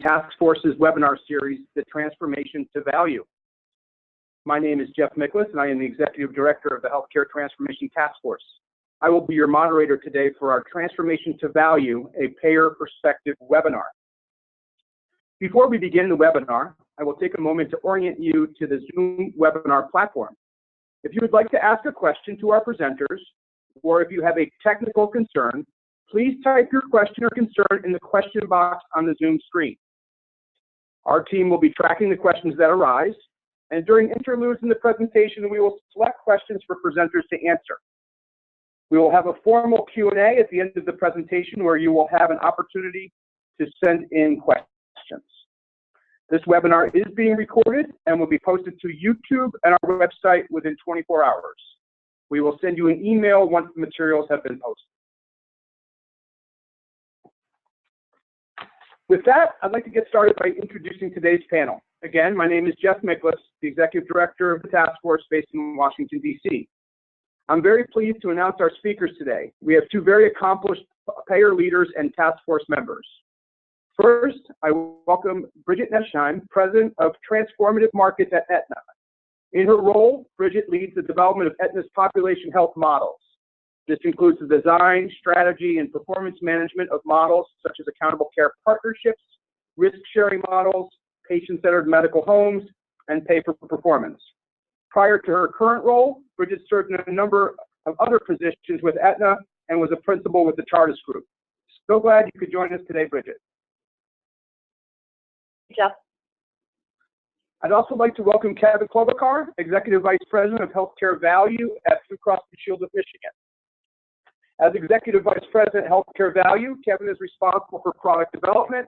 Task Force's webinar series, The Transformation to Value. My name is Jeff Micklos, and I am the Executive Director of the Healthcare Transformation Task Force. I will be your moderator today for our Transformation to Value, a Payer Perspective webinar. Before we begin the webinar, I will take a moment to orient you to the Zoom webinar platform. If you would like to ask a question to our presenters, or if you have a technical concern, please type your question or concern in the question box on the Zoom screen. Our team will be tracking the questions that arise, and during interludes in the presentation, we will select questions for presenters to answer. We will have a formal Q&A at the end of the presentation where you will have an opportunity to send in questions. This webinar is being recorded and will be posted to YouTube and our website within 24 hours. We will send you an email once the materials have been posted. With that, I'd like to get started by introducing today's panel. Again, my name is Jeff Micklos, the Executive Director of the Task Force based in Washington, D.C. I'm very pleased to announce our speakers today. We have two very accomplished payer leaders and task force members. First, I welcome Brigitte Nettesheim, President of Transformative Markets at Aetna. In her role, Brigitte leads the development of Aetna's population health models. This includes the design, strategy, and performance management of models such as accountable care partnerships, risk-sharing models, patient-centered medical homes, and pay for performance. Prior to her current role, Brigitte served in a number of other positions with Aetna and was a principal with the Chartis Group. So glad you could join us today, Brigitte. Jeff. I'd also like to welcome Kevin Klobucar, Executive Vice President of Healthcare Value at Blue Cross Blue Shield of Michigan. As Executive Vice President of Healthcare Value, Kevin is responsible for product development,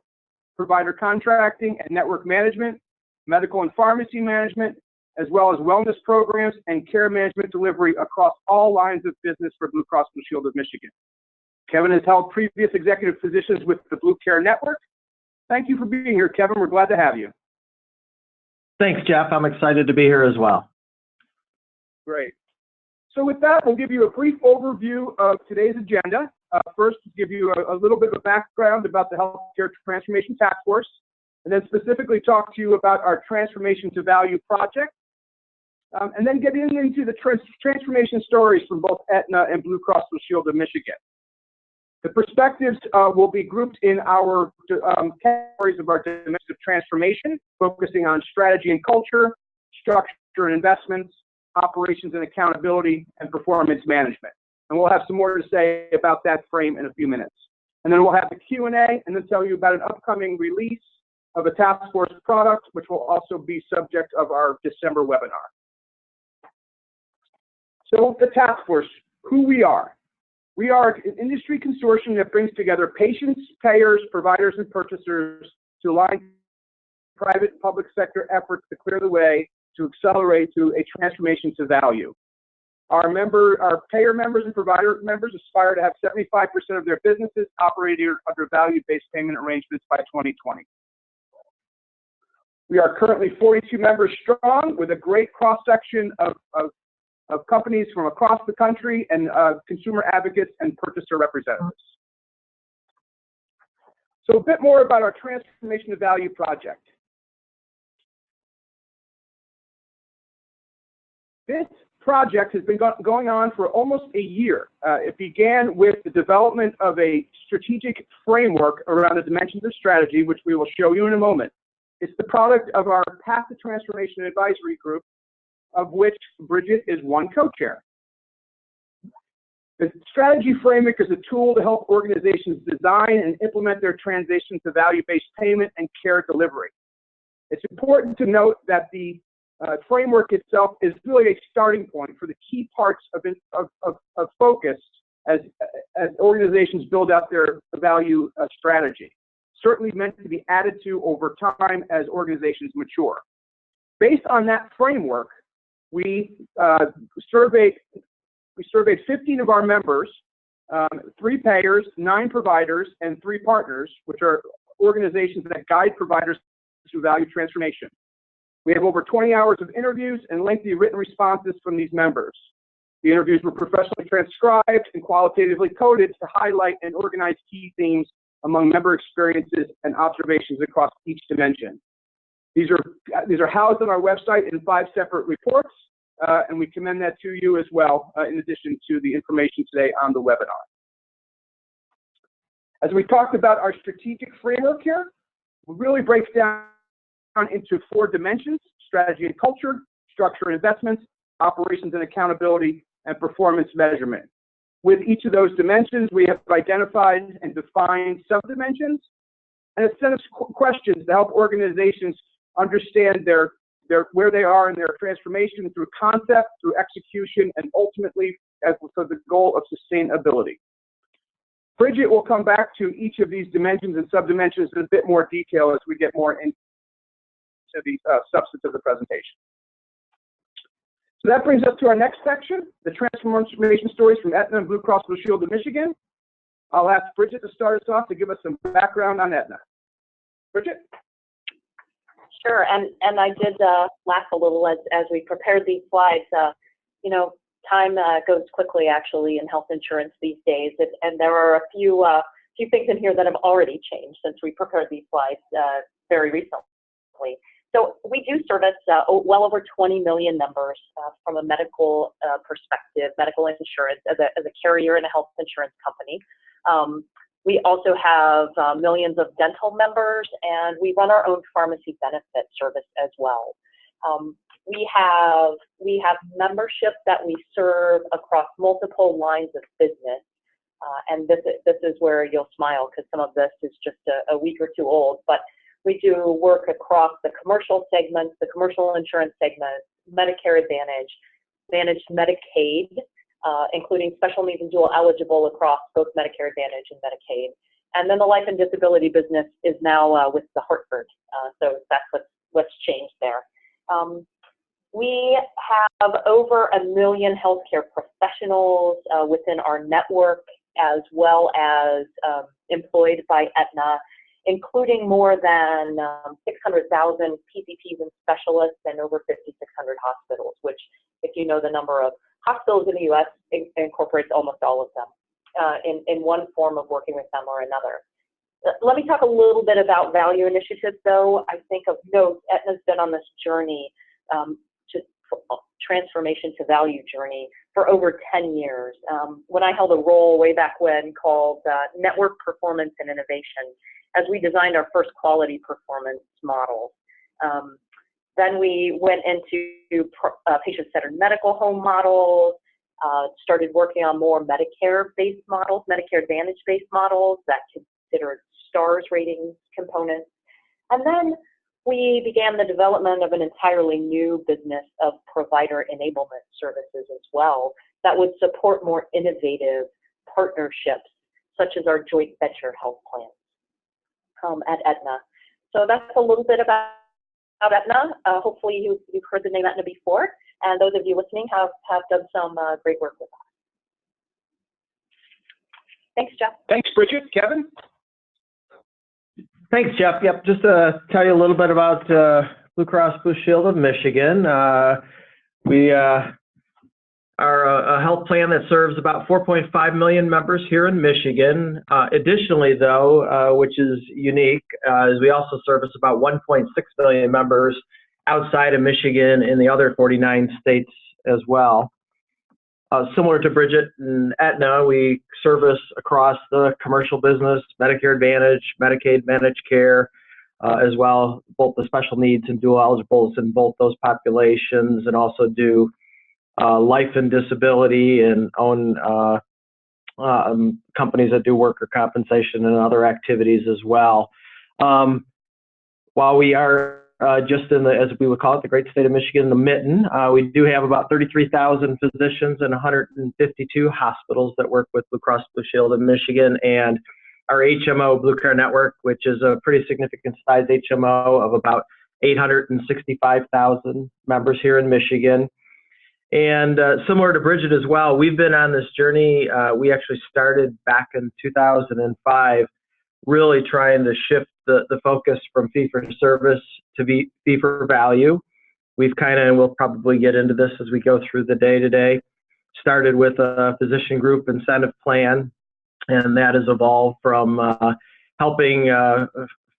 provider contracting and network management, medical and pharmacy management, as well as wellness programs and care management delivery across all lines of business for Blue Cross Blue Shield of Michigan. Kevin has held previous executive positions with the Blue Care Network. Thank you for being here, Kevin. We're glad to have you. Thanks, Jeff. I'm excited to be here as well. Great. So with that, we'll give you a brief overview of today's agenda. First, give you a little bit of a background about the Healthcare Transformation Task Force, and then specifically talk to you about our Transformation to Value project, and then get into the transformation stories from both Aetna and Blue Cross Blue Shield of Michigan. The perspectives will be grouped in our categories of our dimensions of transformation, focusing on strategy and culture, structure and investments, operations and accountability, and performance management. And we'll have some more to say about that frame in a few minutes. And then we'll have the Q&A and then tell you about an upcoming release of a task force product, which will also be subject of our December webinar. So the task force, who we are. We are an industry consortium that brings together patients, payers, providers, and purchasers to align private and public sector efforts to clear the way to accelerate to a transformation to value. Our payer members and provider members aspire to have 75% of their businesses operating under value-based payment arrangements by 2020. We are currently 42 members strong with a great cross-section of companies from across the country and consumer advocates and purchaser representatives. So a bit more about our Transformation to Value project. This project has been going on for almost a year. It began with the development of a strategic framework around the dimensions of strategy, which we will show you in a moment. It's the product of our Path to Transformation Advisory Group, of which Brigitte is one co-chair. The strategy framework is a tool to help organizations design and implement their transition to value-based payment and care delivery. It's important to note that the framework itself is really a starting point for the key parts of focus as organizations build out their value strategy. Certainly meant to be added to over time as organizations mature. Based on that framework, we surveyed 15 of our members, 3 payers, 9 providers, and 3 partners, which are organizations that guide providers through value transformation. We have over 20 hours of interviews and lengthy written responses from these members. The interviews were professionally transcribed and qualitatively coded to highlight and organize key themes among member experiences and observations across each dimension. These are housed on our website in 5 separate reports, and we commend that to you as well, in addition to the information today on the webinar. As we talked about our strategic framework here, it really breaks down into 4 dimensions: strategy and culture, structure and investments, operations and accountability, and performance measurement. With each of those dimensions, we have identified and defined subdimensions and a set of questions to help organizations understand where they are in their transformation through concept, through execution, and ultimately for the goal of sustainability. Brigitte will come back to each of these dimensions and subdimensions in a bit more detail as we get more into the substance of the presentation. So that brings us to our next section, the transformation stories from Aetna and Blue Cross Blue Shield of Michigan. I'll ask Brigitte to start us off to give us some background on Aetna. Brigitte? Sure, and I did laugh a little as we prepared these slides. You know, time goes quickly actually in health insurance these days, and there are a few things in here that have already changed since we prepared these slides very recently. So we do service well over 20 million members from a medical perspective, medical insurance as a carrier and a health insurance company. We also have millions of dental members, and we run our own pharmacy benefit service as well. We have membership that we serve across multiple lines of business, and this is where you'll smile because some of this is just a week or two old. But we do work across the commercial segments, the commercial insurance segments, Medicare Advantage, managed Medicaid, including special needs and dual eligible across both Medicare Advantage and Medicaid. And then the life and disability business is now with the Hartford. So that's what's changed there. We have over 1 million healthcare professionals within our network, as well as employed by Aetna, including more than 600,000 PCPs and specialists and over 5,600 hospitals, which, if you know the number of hospitals in the U.S., incorporates almost all of them in one form of working with them or another. Let me talk a little bit about value initiatives, though. I think of note, Aetna's been on this journey, transformation to value journey, for over 10 years. When I held a role way back when called Network Performance and Innovation, as we designed our first quality performance model. Then we went into patient-centered medical home models, started working on more Medicare-based models, Medicare Advantage-based models that considered STARS ratings components. And then we began the development of an entirely new business of provider enablement services as well that would support more innovative partnerships, such as our joint venture health plans at Aetna. So that's a little bit about Aetna. Hopefully you've heard the name Aetna before, and those of you listening have done some great work with us. Thanks, Jeff. Thanks, Brigitte. Kevin? Thanks, Jeff. Yep, just to tell you a little bit about Blue Cross Blue Shield of Michigan. We are a health plan that serves about 4.5 million members here in Michigan. Additionally, though, which is unique, is we also service about 1.6 million members outside of Michigan in the other 49 states as well. Similar to Brigitte and Aetna, we service across the commercial business, Medicare Advantage, Medicaid, managed care, as well, both the special needs and dual eligibles in both those populations, and also do life and disability and own companies that do worker compensation and other activities as well. While we are just in the, as we would call it, the great state of Michigan, the mitten, we do have about 33,000 physicians and 152 hospitals that work with Blue Cross Blue Shield of Michigan, and our HMO Blue Care Network, which is a pretty significant size HMO of about 865,000 members here in Michigan. And similar to Brigitte as well, we've been on this journey. We actually started back in 2005, really trying to shift the focus from fee-for-service to fee-for-value. We've kind of, and we'll probably get into this as we go through the day today, started with a physician group incentive plan, and that has evolved from helping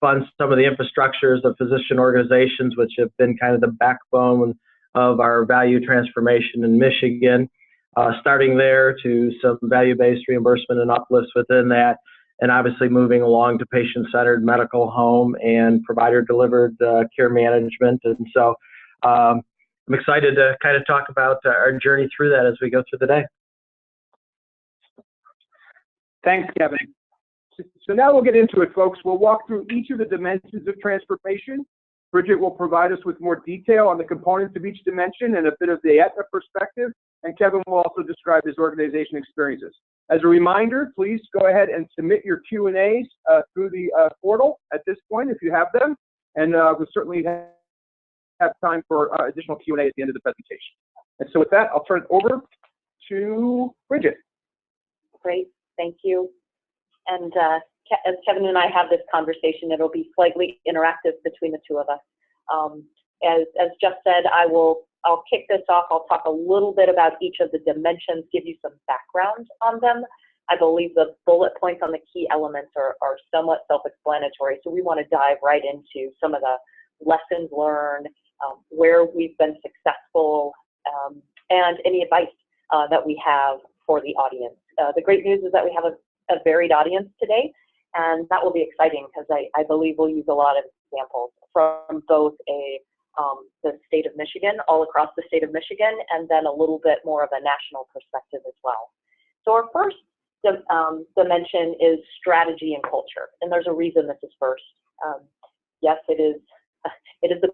fund some of the infrastructures of physician organizations, which have been kind of the backbone of our value transformation in Michigan. Starting there to some value-based reimbursement and uplifts within that, and obviously moving along to patient-centered medical home and provider-delivered care management. And so I'm excited to kind of talk about our journey through that as we go through the day. Thanks, Kevin. So now we'll get into it, folks. We'll walk through each of the dimensions of transformation. Brigitte will provide us with more detail on the components of each dimension and a bit of the Aetna perspective, and Kevin will also describe his organization experiences. As a reminder, please go ahead and submit your Q&As through the portal at this point if you have them, and we'll certainly have time for additional Q&A at the end of the presentation. And so with that, I'll turn it over to Brigitte. Great, thank you. And as Kevin and I have this conversation, it'll be slightly interactive between the two of us. As Jeff said, I'll kick this off. I'll talk a little bit about each of the dimensions, give you some background on them. I believe the bullet points on the key elements are somewhat self-explanatory, so we want to dive right into some of the lessons learned, where we've been successful, and any advice that we have for the audience. The great news is that we have a varied audience today, and that will be exciting because I believe we'll use a lot of examples from both the state of Michigan, all across the state of Michigan, and then a little bit more of a national perspective as well. So our first dimension is strategy and culture, and there's a reason this is first. Yes, it is the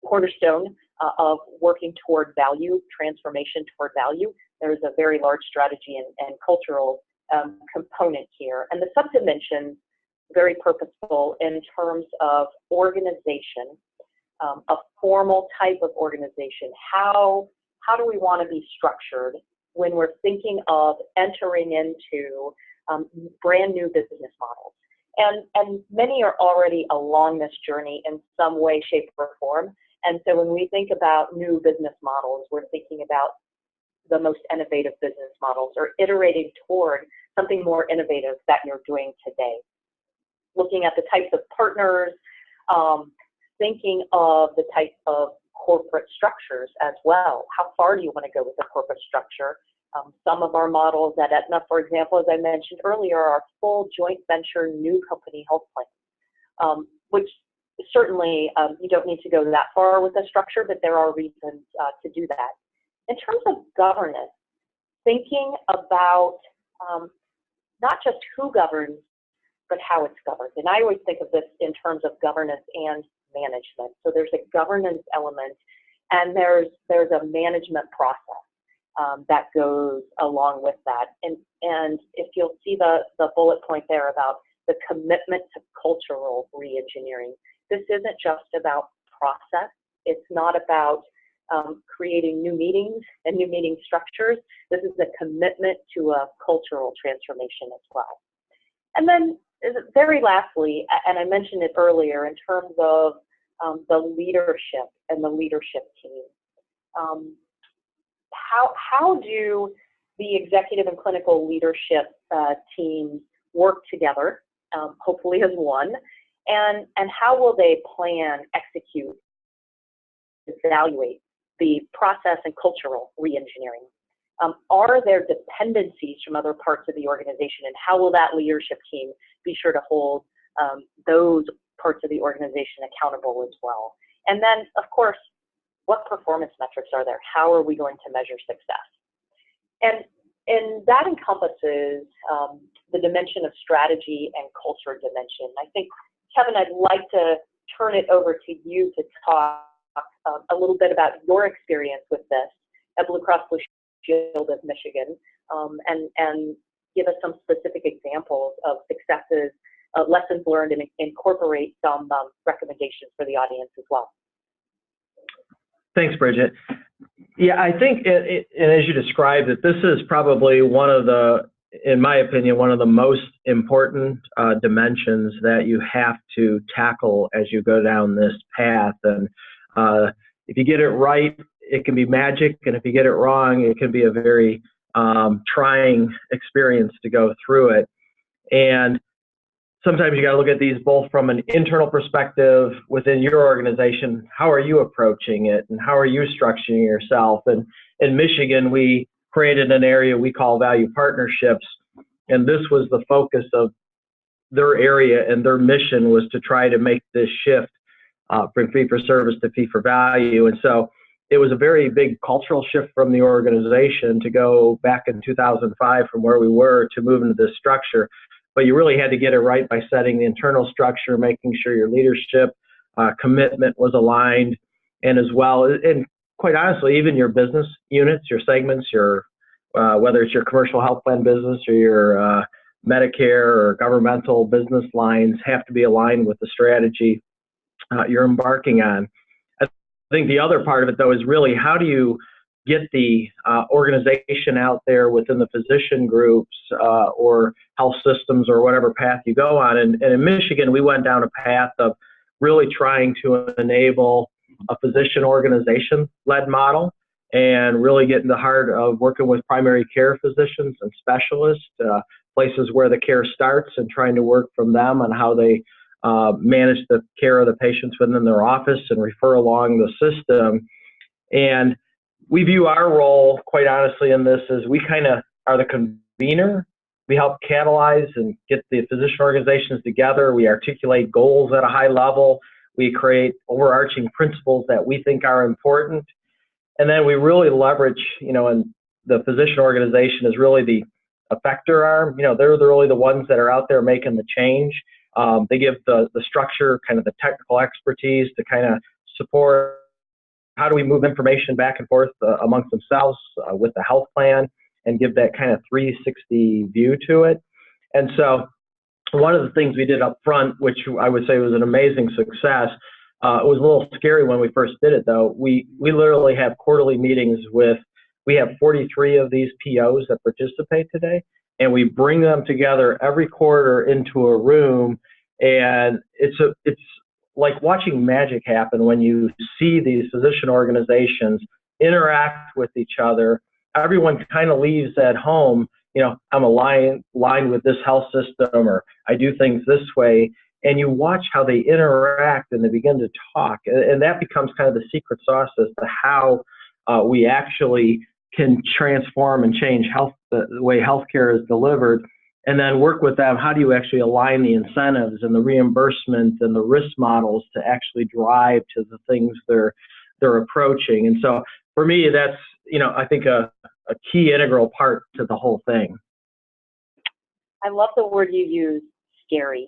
cornerstone of working toward value, transformation toward value. There's a very large strategy and cultural component here, and the subdimensions very purposeful in terms of organization, a formal type of organization. How do we want to be structured when we're thinking of entering into brand new business models? And many are already along this journey in some way, shape, or form. And so when we think about new business models, we're thinking about the most innovative business models, or iterating toward something more innovative that you're doing today. Looking at the types of partners, thinking of the type of corporate structures as well. How far do you want to go with the corporate structure? Some of our models at Aetna, for example, as I mentioned earlier, are full joint venture new company health plans, which certainly you don't need to go that far with the structure, but there are reasons to do that. In terms of governance, thinking about not just who governs, but how it's governed. And I always think of this in terms of governance and management. So there's a governance element, and there's a management process that goes along with that. And if you'll see the bullet point there about the commitment to cultural re-engineering, this isn't just about process. It's not about creating new meetings and new meeting structures. This is a commitment to a cultural transformation as well. And then very lastly, and I mentioned it earlier, in terms of the leadership and the leadership team, how do the executive and clinical leadership teams work together, hopefully as one, and how will they plan, execute, evaluate the process and cultural re-engineering? Are there dependencies from other parts of the organization, and how will that leadership team be sure to hold those parts of the organization accountable as well? And then, of course, what performance metrics are there? How are we going to measure success? And that encompasses the dimension of strategy and culture dimension. I think, Kevin, I'd like to turn it over to you to talk a little bit about your experience with this at Blue Cross Blue Shield of Michigan, and give us some specific examples of successes, lessons learned, and incorporate some recommendations for the audience as well. Thanks, Brigitte. Yeah, I think, and as you described it, this is probably one of the, in my opinion, one of the most important dimensions that you have to tackle as you go down this path. And if you get it right, it can be magic, and if you get it wrong, it can be a very trying experience to go through it. And sometimes you got to look at these both from an internal perspective within your organization. How are you approaching it, and how are you structuring yourself? And in Michigan, we created an area we call value partnerships, and this was the focus of their area, and their mission was to try to make this shift from fee for service to fee for value. And so it was a very big cultural shift from the organization to go back in 2005 from where we were to move into this structure. But you really had to get it right by setting the internal structure, making sure your leadership commitment was aligned, and as well, and quite honestly, even your business units, your segments, your whether it's your commercial health plan business or your Medicare or governmental business lines have to be aligned with the strategy you're embarking on. I think the other part of it, though, is really how do you get the organization out there within the physician groups or health systems or whatever path you go on. And in Michigan, we went down a path of really trying to enable a physician organization-led model and really get in the heart of working with primary care physicians and specialists, places where the care starts, and trying to work from them on how they manage the care of the patients within their office and refer along the system. And we view our role, quite honestly, in this as we kind of are the convener. We help catalyze and get the physician organizations together. We articulate goals at a high level. We create overarching principles that we think are important. And then we really leverage, and the physician organization is really the effector arm. They're really the ones that are out there making the change. They give the structure, kind of the technical expertise to kind of support how do we move information back and forth amongst themselves with the health plan and give that kind of 360 view to it. And so one of the things we did up front, which I would say was an amazing success, it was a little scary when we first did it, though. We literally have quarterly meetings we have 43 of these POs that participate today, and we bring them together every quarter into a room, and it's like watching magic happen when you see these physician organizations interact with each other. Everyone kind of leaves at home, I'm aligned with this health system, or I do things this way, and you watch how they interact and they begin to talk, and that becomes kind of the secret sauce as to how we actually can transform and change the way healthcare is delivered, and then work with them. How do you actually align the incentives and the reimbursement and the risk models to actually drive to the things they're approaching? And so for me, that's, I think a key integral part to the whole thing. I love the word you use, scary.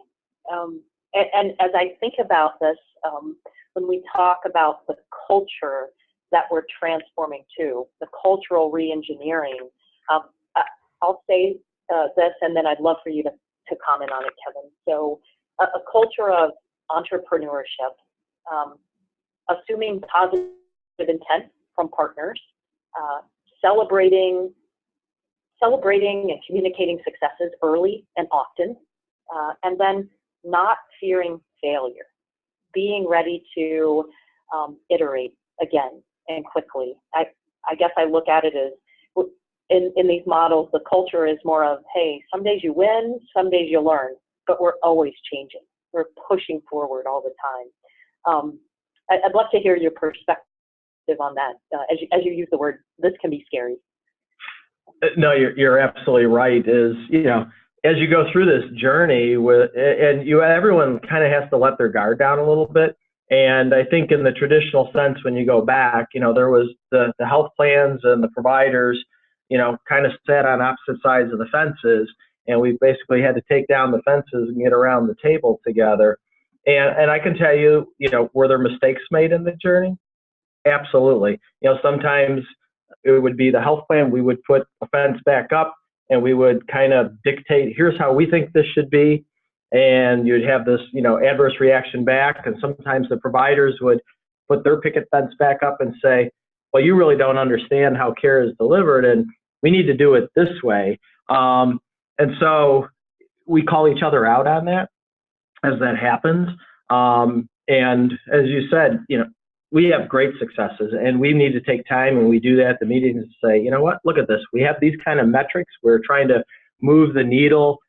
And as I think about this, when we talk about the culture that we're transforming to, the cultural reengineering, I'll say this, and then I'd love for you to comment on it, Kevin. So a culture of entrepreneurship, assuming positive intent from partners, celebrating and communicating successes early and often, and then not fearing failure, being ready to iterate again and quickly. I guess I look at it as, in these models, the culture is more of, hey, some days you win, some days you learn, but we're always changing. We're pushing forward all the time. I'd love to hear your perspective on that. As you use the word, this can be scary. No, you're absolutely right. As you go through this journey everyone kind of has to let their guard down a little bit. And I think in the traditional sense, when you go back, there was the health plans and the providers, kind of sat on opposite sides of the fences, and we basically had to take down the fences and get around the table together. And I can tell you, were there mistakes made in the journey? Absolutely. Sometimes it would be the health plan, we would put a fence back up and we would kind of dictate, here's how we think this should be. And you'd have this, adverse reaction back. And sometimes the providers would put their picket fence back up and say, well, you really don't understand how care is delivered, and we need to do it this way. And so we call each other out on that as that happens. And as you said, we have great successes, and we need to take time, and we do that at the meetings, to say, you know what, look at this. We have these kind of metrics. We're trying to move the needle,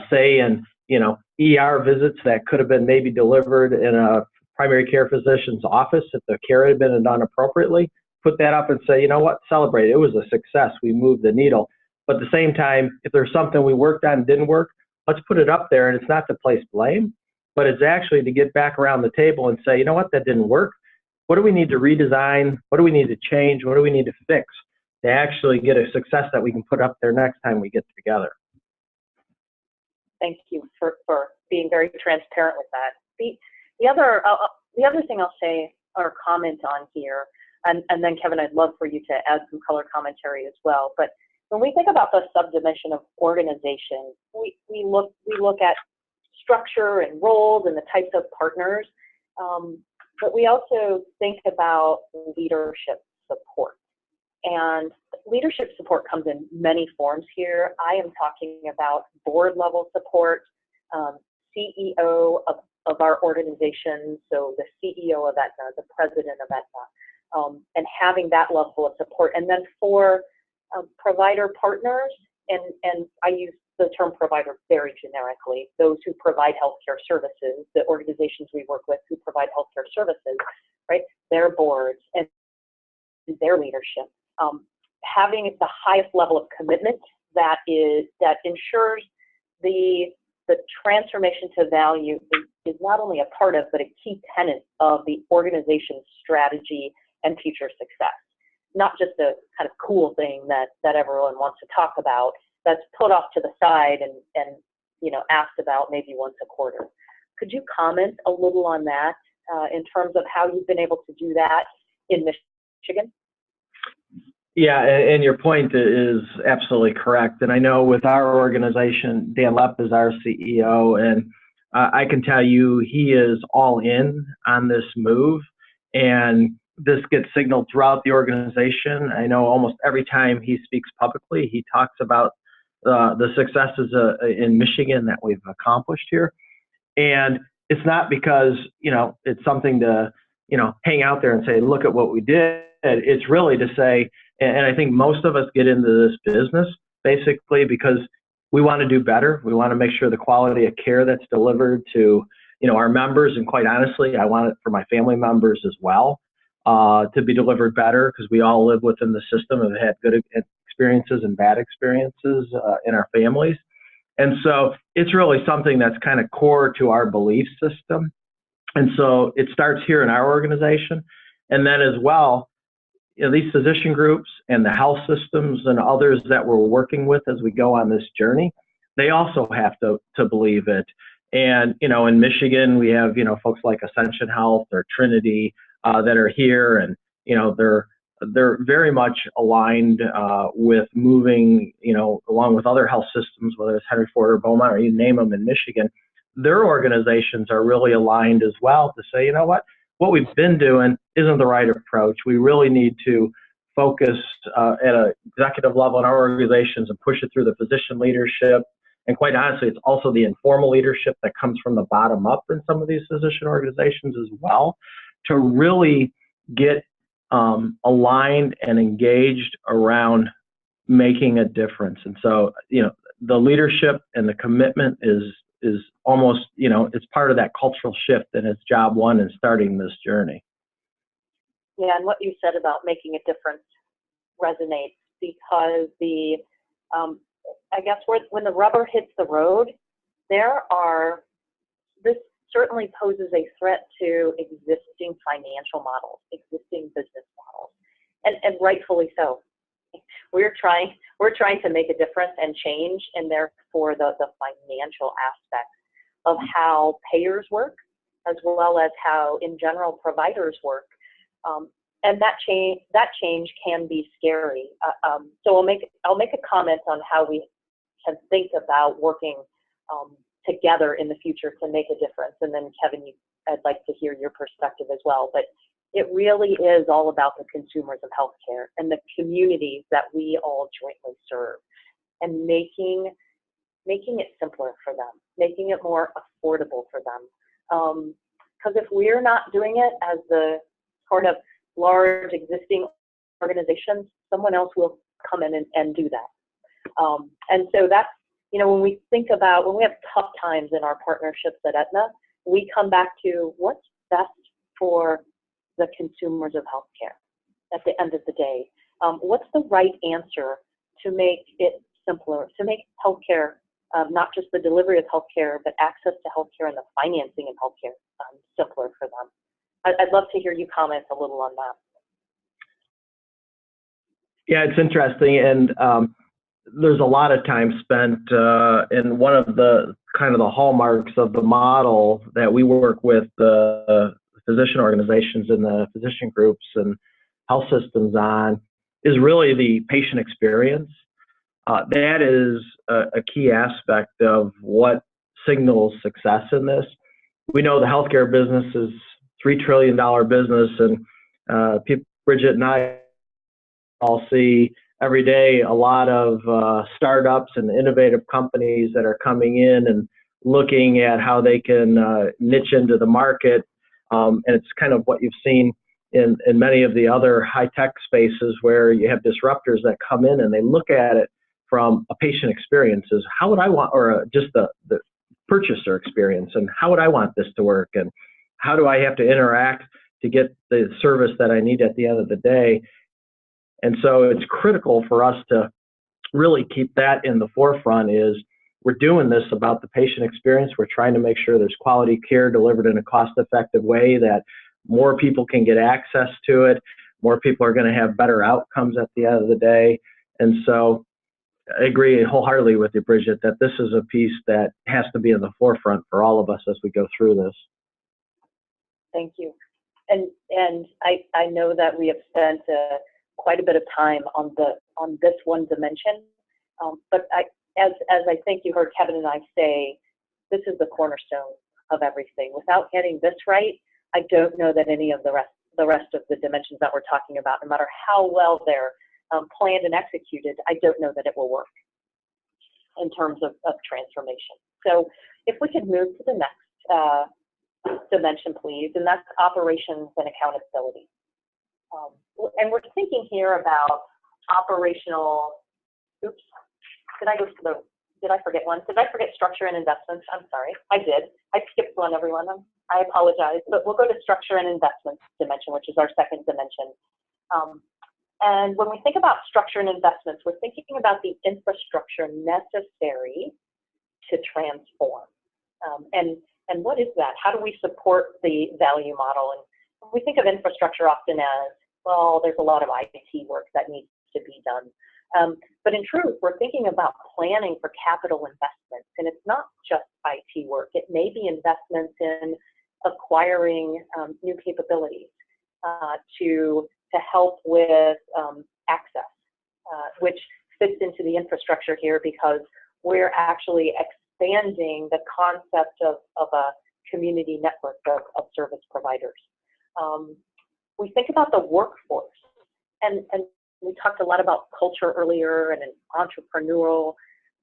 say in ER visits that could have been maybe delivered in a primary care physician's office if the care had been done appropriately. Put that up and say, you know what, celebrate it. It was a success. We moved the needle. But at the same time, if there's something we worked on and didn't work, let's put it up there. And it's not to place blame, but it's actually to get back around the table and say, you know what, that didn't work. What do we need to redesign? What do we need to change? What do we need to fix to actually get a success that we can put up there next time we get together? Thank you for being very transparent with that. The other thing I'll say or comment on here, and then Kevin, I'd love for you to add some color commentary as well. But when we think about the subdivision of organization, we look at structure and roles and the types of partners, but we also think about leadership support. And leadership support comes in many forms here. I am talking about board level support, CEO of our organization, so the CEO of Aetna, the president of Aetna, and having that level of support. And then for provider partners, and I use the term provider very generically, those who provide healthcare services, the organizations we work with who provide healthcare services, right? Their boards and their leadership. Having the highest level of commitment that ensures the transformation to value is not only a part of, but a key tenet of the organization's strategy and future success. Not just a kind of cool thing that everyone wants to talk about that's put off to the side and asked about maybe once a quarter. Could you comment a little on that in terms of how you've been able to do that in Michigan? Yeah, and your point is absolutely correct. And I know with our organization, Dan Lepp is our CEO, and I can tell you he is all in on this move. And this gets signaled throughout the organization. I know almost every time he speaks publicly, he talks about the successes in Michigan that we've accomplished here. And it's not because, it's something to, hang out there and say, look at what we did. It's really to say, and I think most of us get into this business basically because we want to do better. We want to make sure the quality of care that's delivered to, our members, and quite honestly, I want it for my family members as well, to be delivered better, because we all live within the system and have had good experiences and bad experiences in our families. And so it's really something that's kind of core to our belief system. And so it starts here in our organization. And then as well, these physician groups and the health systems and others that we're working with as we go on this journey, they also have to believe it. And, in Michigan, we have, folks like Ascension Health or Trinity that are here, and, they're very much aligned with moving, along with other health systems, whether it's Henry Ford or Beaumont or you name them in Michigan. Their organizations are really aligned as well to say, what we've been doing isn't the right approach. We really need to focus at an executive level in our organizations and push it through the physician leadership. And quite honestly, it's also the informal leadership that comes from the bottom up in some of these physician organizations as well, to really get aligned and engaged around making a difference. And so, the leadership and the commitment is almost, it's part of that cultural shift, and it's job one in starting this journey. Yeah, and what you said about making a difference resonates, because I guess when the rubber hits the road, this certainly poses a threat to existing financial models, existing business models, and rightfully so. We're trying to make a difference and change, and therefore the financial aspects of how payers work, as well as how in general providers work, and that change can be scary. So I'll make a comment on how we can think about working together in the future to make a difference, and then Kevin, I'd like to hear your perspective as well. But it really is all about the consumers of healthcare and the communities that we all jointly serve, and making it simpler for them, making it more affordable for them. Because if we're not doing it as the sort of large existing organizations, someone else will come in and do that. And so that's, when we think about, when we have tough times in our partnerships at Aetna, we come back to what's best for the consumers of healthcare at the end of the day. What's the right answer to make it simpler, to make healthcare, not just the delivery of healthcare, but access to healthcare and the financing of healthcare simpler for them? I'd love to hear you comment a little on that. Yeah, it's interesting, and there's a lot of time spent, and one of the kind of the hallmarks of the model that we work with the physician organizations and the physician groups and health systems on is really the patient experience. That is a key aspect of what signals success in this. We know the healthcare business is $3 trillion business, and Brigitte and I all see every day a lot of startups and innovative companies that are coming in and looking at how they can niche into the market. And it's kind of what you've seen in many of the other high-tech spaces where you have disruptors that come in and they look at it from a patient experience as how would I want, or just the purchaser experience, and how would I want this to work, and how do I have to interact to get the service that I need at the end of the day. And so it's critical for us to really keep that in the forefront. Is we're doing this about the patient experience. We're trying to make sure there's quality care delivered in a cost-effective way, that more people can get access to it, more people are going to have better outcomes at the end of the day. And so I agree wholeheartedly with you, Brigitte, that this is a piece that has to be in the forefront for all of us as we go through this. Thank you. And I know that we have spent quite a bit of time on this one dimension, but as I think you heard Kevin and I say, this is the cornerstone of everything. Without getting this right, I don't know that any of the rest of the dimensions that we're talking about, no matter how well they're planned and executed, I don't know that it will work in terms of transformation. So if we could move to the next dimension, please, and that's operations and accountability. And we're thinking here about operational, oops, did I forget one? Did I forget structure and investments? I'm sorry, I did. I skipped one, everyone. I apologize, but we'll go to structure and investments dimension, which is our second dimension. And when we think about structure and investments, we're thinking about the infrastructure necessary to transform. And what is that? How do we support the value model? And we think of infrastructure often as, well, there's a lot of IT work that needs to be done. But in truth, we're thinking about planning for capital investments, and it's not just IT work. It may be investments in acquiring new capabilities to help with access, which fits into the infrastructure here because we're actually expanding the concept of a community network of service providers. We think about the workforce, and we talked a lot about culture earlier and an entrepreneurial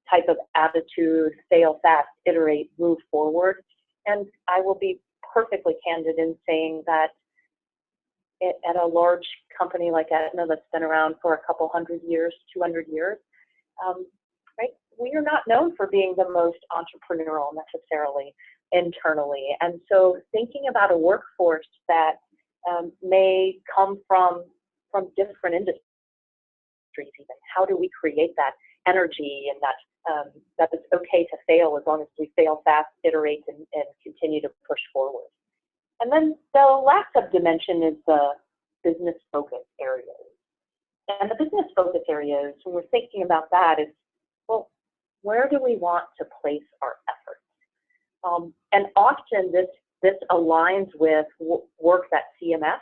type of attitude, fail fast, iterate, move forward. And I will be perfectly candid in saying that at a large company like Aetna that's been around for a couple 100 years, 200 years, right? We are not known for being the most entrepreneurial necessarily internally. And so thinking about a workforce that may come from different industries even, how do we create that energy and that it's okay to fail as long as we fail fast, iterate, and continue to push forward. And then the last subdimension is the business focus areas. And the business focus areas, when we're thinking about that, is, well, where do we want to place our efforts? And often this aligns with work that CMS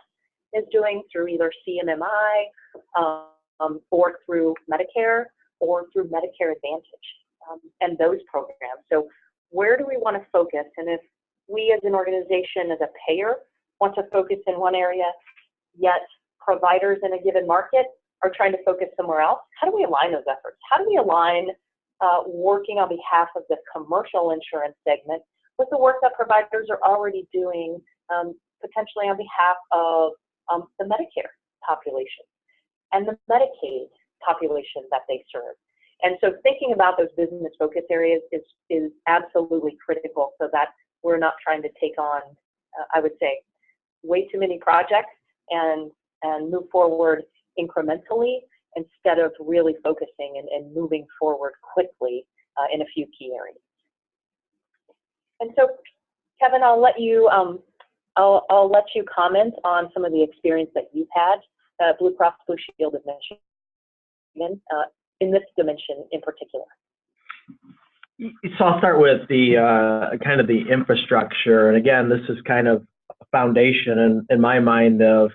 is doing through either CMMI or through Medicare or through Medicare Advantage and those programs. So where do we want to focus? And if we as an organization, as a payer, want to focus in one area, yet providers in a given market are trying to focus somewhere else, how do we align those efforts? How do we align working on behalf of the commercial insurance segment with the work that providers are already doing potentially on behalf of the Medicare population and the Medicaid population that they serve? And so thinking about those business focus areas is absolutely critical so that we're not trying to take on, I would say, way too many projects and move forward incrementally instead of really focusing and moving forward quickly in a few key areas. And so, Kevin, I'll let you comment on some of the experience that you've had at Blue Cross Blue Shield of Michigan in this dimension in particular. So I'll start with the kind of the infrastructure, and again, this is kind of a foundation in my mind of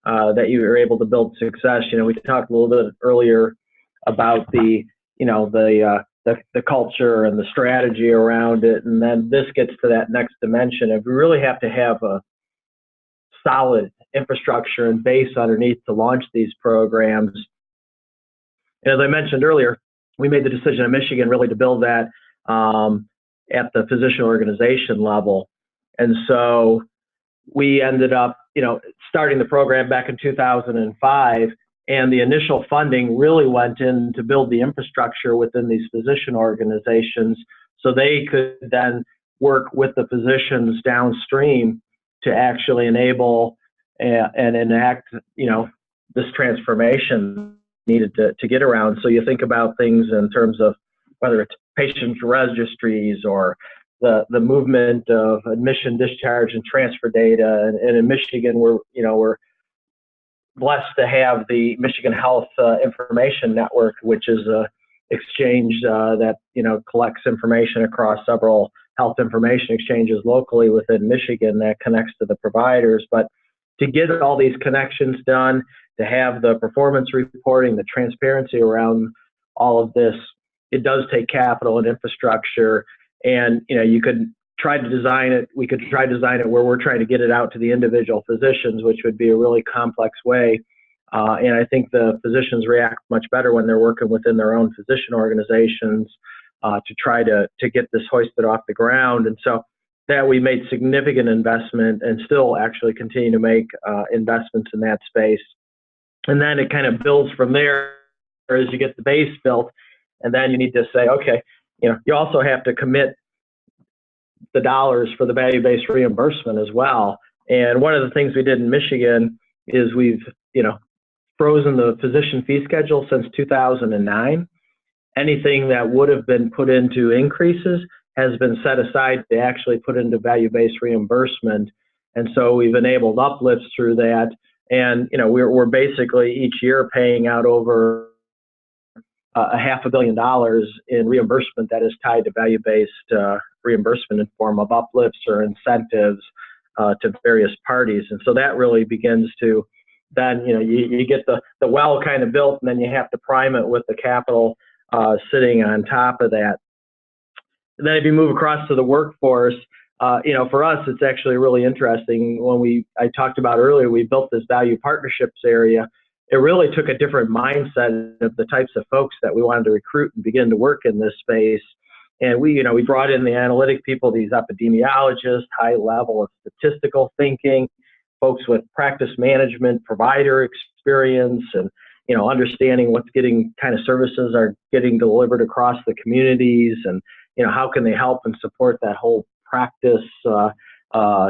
that you were able to build success. You know, we talked a little bit earlier about the culture and the strategy around it, and then this gets to that next dimension. If we really have to have a solid infrastructure and base underneath to launch these programs. And as I mentioned earlier, we made the decision in Michigan really to build that at the physician organization level. And so we ended up, starting the program back in 2005, and the initial funding really went in to build the infrastructure within these physician organizations so they could then work with the physicians downstream to actually enable and enact, this transformation needed to get around. So you think about things in terms of whether it's patient registries or the movement of admission, discharge, and transfer data. And in Michigan, we're blessed to have the Michigan Health Information Network, which is a exchange that collects information across several health information exchanges locally within Michigan that connects to the providers. But to get all these connections done, to have the performance reporting, the transparency around all of this, it does take capital and infrastructure. And you could try to design it. We could try to design it where we're trying to get it out to the individual physicians, which would be a really complex way. And I think the physicians react much better when they're working within their own physician organizations to try to get this hoisted off the ground. And so that we made significant investment and still actually continue to make investments in that space. And then it kind of builds from there as you get the base built. And then you need to say, okay, you also have to commit the dollars for the value-based reimbursement as well. And one of the things we did in Michigan is we've, frozen the physician fee schedule since 2009. Anything that would have been put into increases has been set aside to actually put into value-based reimbursement. And so we've enabled uplifts through that. And, we're basically each year paying out over $500 million in reimbursement that is tied to value-based reimbursement in form of uplifts or incentives to various parties. And so that really begins to then, you get the well kind of built, and then you have to prime it with the capital sitting on top of that. And then if you move across to the workforce, for us, it's actually really interesting. When I talked about earlier, we built this value partnerships area. It really took a different mindset of the types of folks that we wanted to recruit and begin to work in this space. And we brought in the analytic people, these epidemiologists, high level of statistical thinking, folks with practice management, provider experience, and understanding what's kind of services are getting delivered across the communities, and how can they help and support that whole practice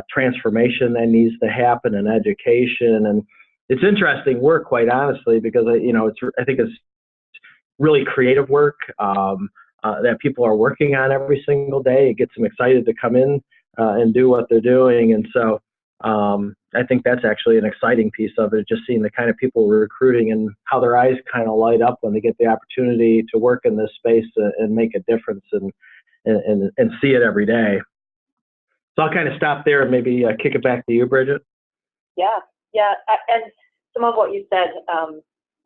transformation that needs to happen in education. And it's interesting work, quite honestly, because I think it's really creative work that people are working on every single day. It gets them excited to come in and do what they're doing. And so I think that's actually an exciting piece of it, just seeing the kind of people we're recruiting and how their eyes kind of light up when they get the opportunity to work in this space and make a difference and see it every day. So I'll kind of stop there and maybe kick it back to you, Brigitte. Yeah. And some of what you said,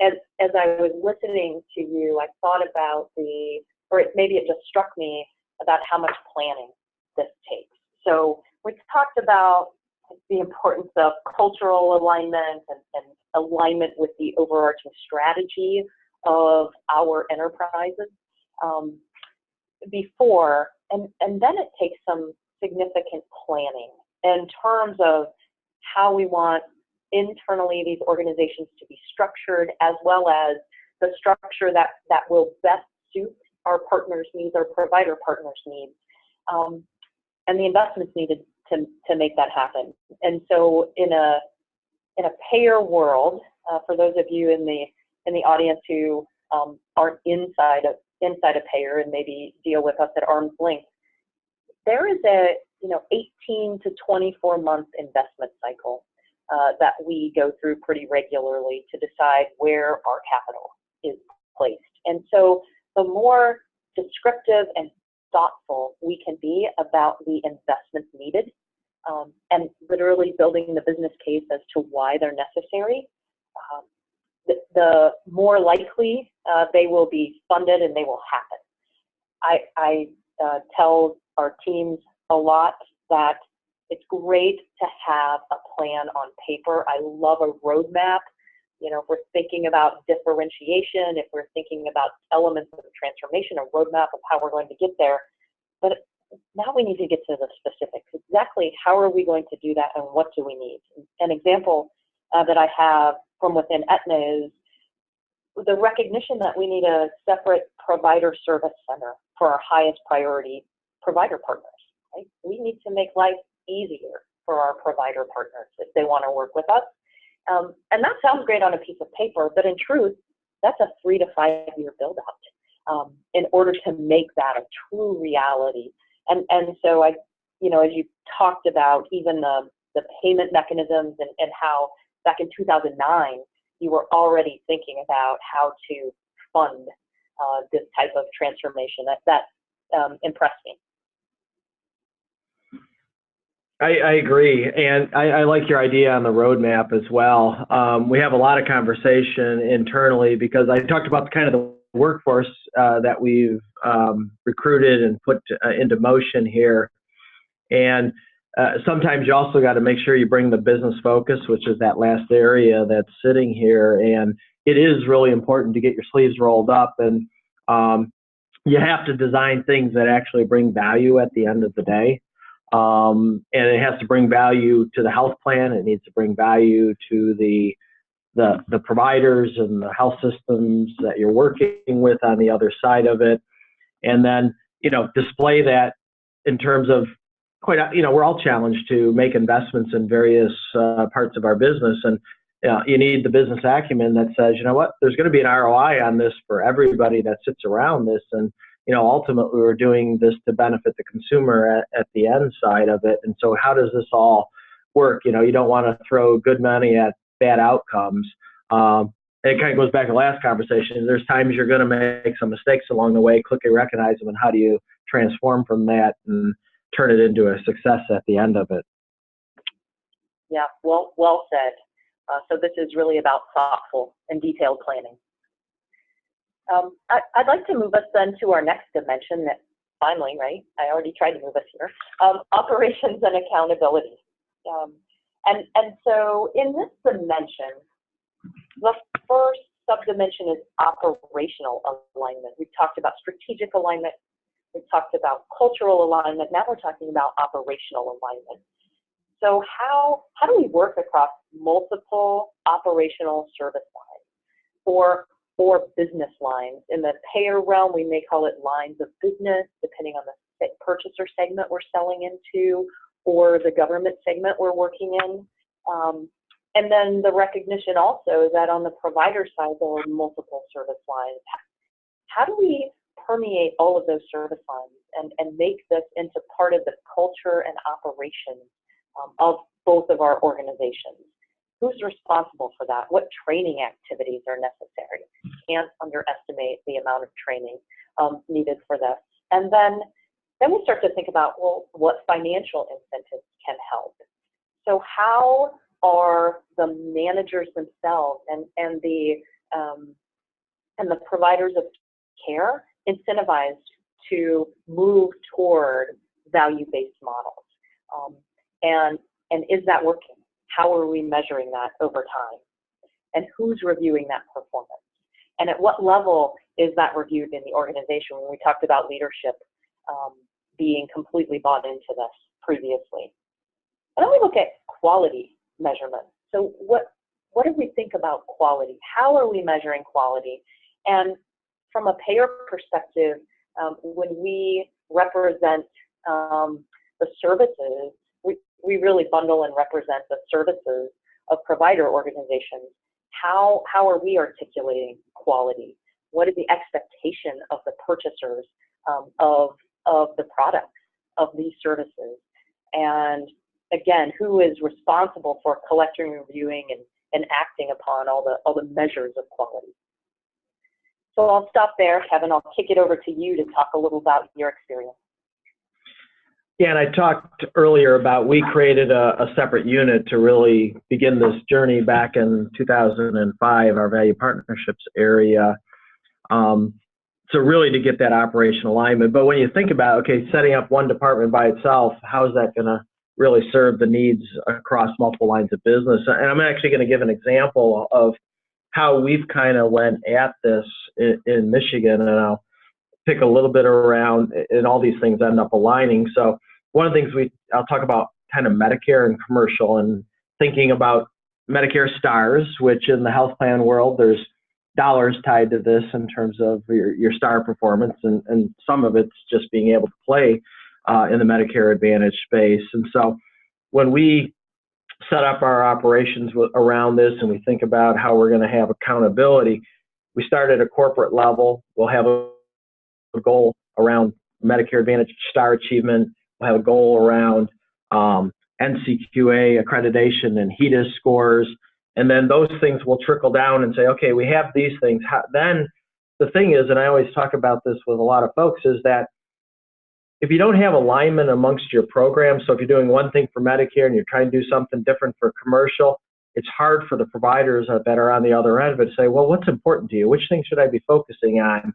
as I was listening to you, I thought about maybe it just struck me about how much planning this takes. So we talked about the importance of cultural alignment and alignment with the overarching strategy of our enterprises before, and then it takes some significant planning in terms of how we want internally these organizations to be structured, as well as the structure that will best suit our partners' needs, our provider partners' needs, and the investments needed to make that happen. And so in a payer world, for those of you in the audience who aren't inside a payer and maybe deal with us at arm's length, there is a 18 to 24 month investment cycle that we go through pretty regularly to decide where our capital is placed. And so the more descriptive and thoughtful we can be about the investments needed, and literally building the business case as to why they're necessary, the more likely they will be funded and they will happen. I tell our teams a lot that it's great to have a plan on paper. I love a roadmap. If we're thinking about differentiation, if we're thinking about elements of transformation, a roadmap of how we're going to get there. But now we need to get to the specifics. Exactly how are we going to do that and what do we need? An example that I have from within Aetna is the recognition that we need a separate provider service center for our highest priority provider partners. Right? We need to make life easier for our provider partners if they want to work with us. And that sounds great on a piece of paper, but in truth, that's a 3 to 5 year build out in order to make that a true reality. And so as you talked about even the payment mechanisms and how back in 2009, you were already thinking about how to fund this type of transformation. That impressed me. I agree, and I like your idea on the roadmap as well. We have a lot of conversation internally because I talked about kind of the workforce that we've recruited and put into motion here. And sometimes you also got to make sure you bring the business focus, which is that last area that's sitting here. And it is really important to get your sleeves rolled up, and you have to design things that actually bring value at the end of the day. And it has to bring value to the health plan. It needs to bring value to the providers and the health systems that you're working with on the other side of it. And then, display that in terms of we're all challenged to make investments in various parts of our business. And you need the business acumen that says, there's going to be an ROI on this for everybody that sits around this. And ultimately we're doing this to benefit the consumer at the end side of it. And so how does this all work? You don't want to throw good money at bad outcomes. It kind of goes back to the last conversation. There's times you're going to make some mistakes along the way, quickly recognize them, and how do you transform from that and turn it into a success at the end of it? Yeah, well said. So this is really about thoughtful and detailed planning. I'd like to move us then to our next dimension that finally, right, I already tried to move us here, operations and accountability. And so in this dimension, the first subdimension is operational alignment. We've talked about strategic alignment. We've talked about cultural alignment. Now we're talking about operational alignment. So how do we work across multiple operational service lines or business lines? In the payer realm, we may call it lines of business, depending on the purchaser segment we're selling into or the government segment we're working in. And then the recognition also is that on the provider side, there are multiple service lines. How do we permeate all of those service lines and make this into part of the culture and operations of both of our organizations? Who's responsible for that? What training activities are necessary? Can't underestimate the amount of training needed for this. And then we start to think about, well, what financial incentives can help? So how are the managers themselves and the providers of care incentivized to move toward value-based models? And is that working? How are we measuring that over time? And who's reviewing that performance? And at what level is that reviewed in the organization? When we talked about leadership being completely bought into this previously. And then we look at quality measurement. So what do we think about quality? How are we measuring quality? And from a payer perspective, when we represent the services, we really bundle and represent the services of provider organizations. How are we articulating quality? What is the expectation of the purchasers of the products of these services? And again, who is responsible for collecting, reviewing, and acting upon all the measures of quality? So I'll stop there, Kevin. I'll kick it over to you to talk a little about your experience. Yeah, and I talked earlier about we created a separate unit to really begin this journey back in 2005, our value partnerships area, so really to get that operational alignment. But when you think about, okay, setting up one department by itself, how is that going to really serve the needs across multiple lines of business? And I'm actually going to give an example of how we've kind of went at this in Michigan, and I'll pick a little bit around, and all these things end up aligning. So one of the things I'll talk about kind of Medicare and commercial, and thinking about Medicare stars, which in the health plan world, there's dollars tied to this in terms of your star performance, and some of it's just being able to play in the Medicare Advantage space. And so when we set up our operations around this, and we think about how we're going to have accountability, we start at a corporate level. We'll have a goal around Medicare Advantage star achievement. We'll have a goal around NCQA accreditation and HEDIS scores. And then those things will trickle down and say, okay, we have these things. Then the thing is, and I always talk about this with a lot of folks, is that if you don't have alignment amongst your programs, so if you're doing one thing for Medicare and you're trying to do something different for commercial, it's hard for the providers that are on the other end of it to say, well, what's important to you? Which things should I be focusing on?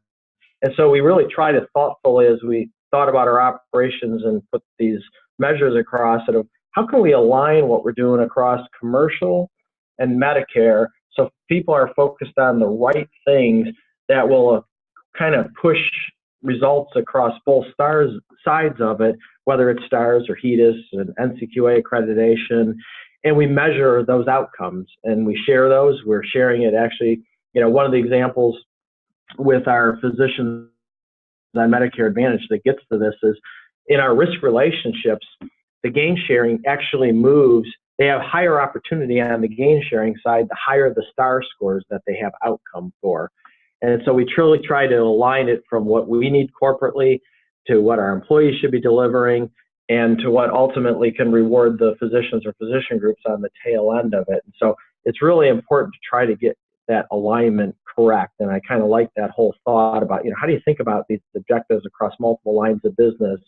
And so we really tried to thoughtfully, as we thought about our operations and put these measures across it, of how can we align what we're doing across commercial and Medicare so people are focused on the right things that will kind of push results across both sides of it, whether it's stars or HEDIS and NCQA accreditation. And we measure those outcomes and we share those. We're sharing it actually, one of the examples with our physicians on Medicare Advantage that gets to this is in our risk relationships, the gain sharing actually moves. They have higher opportunity on the gain sharing side, the higher the star scores that they have outcome for. And so we truly try to align it from what we need corporately to what our employees should be delivering and to what ultimately can reward the physicians or physician groups on the tail end of it. And so it's really important to try to get that alignment correct. And I kind of like that whole thought about, how do you think about these objectives across multiple lines of business?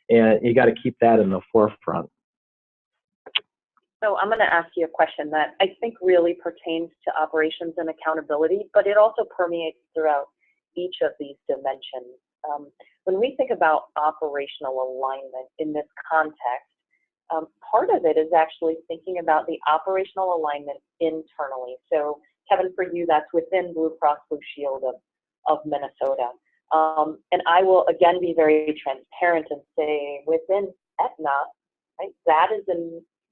And you got to keep that in the forefront. So I'm going to ask you a question that I think really pertains to operations and accountability, but it also permeates throughout each of these dimensions. When we think about operational alignment in this context, part of it is actually thinking about the operational alignment internally. So Kevin, for you, that's within Blue Cross Blue Shield of Minnesota. And I will again be very transparent and say within Aetna, right,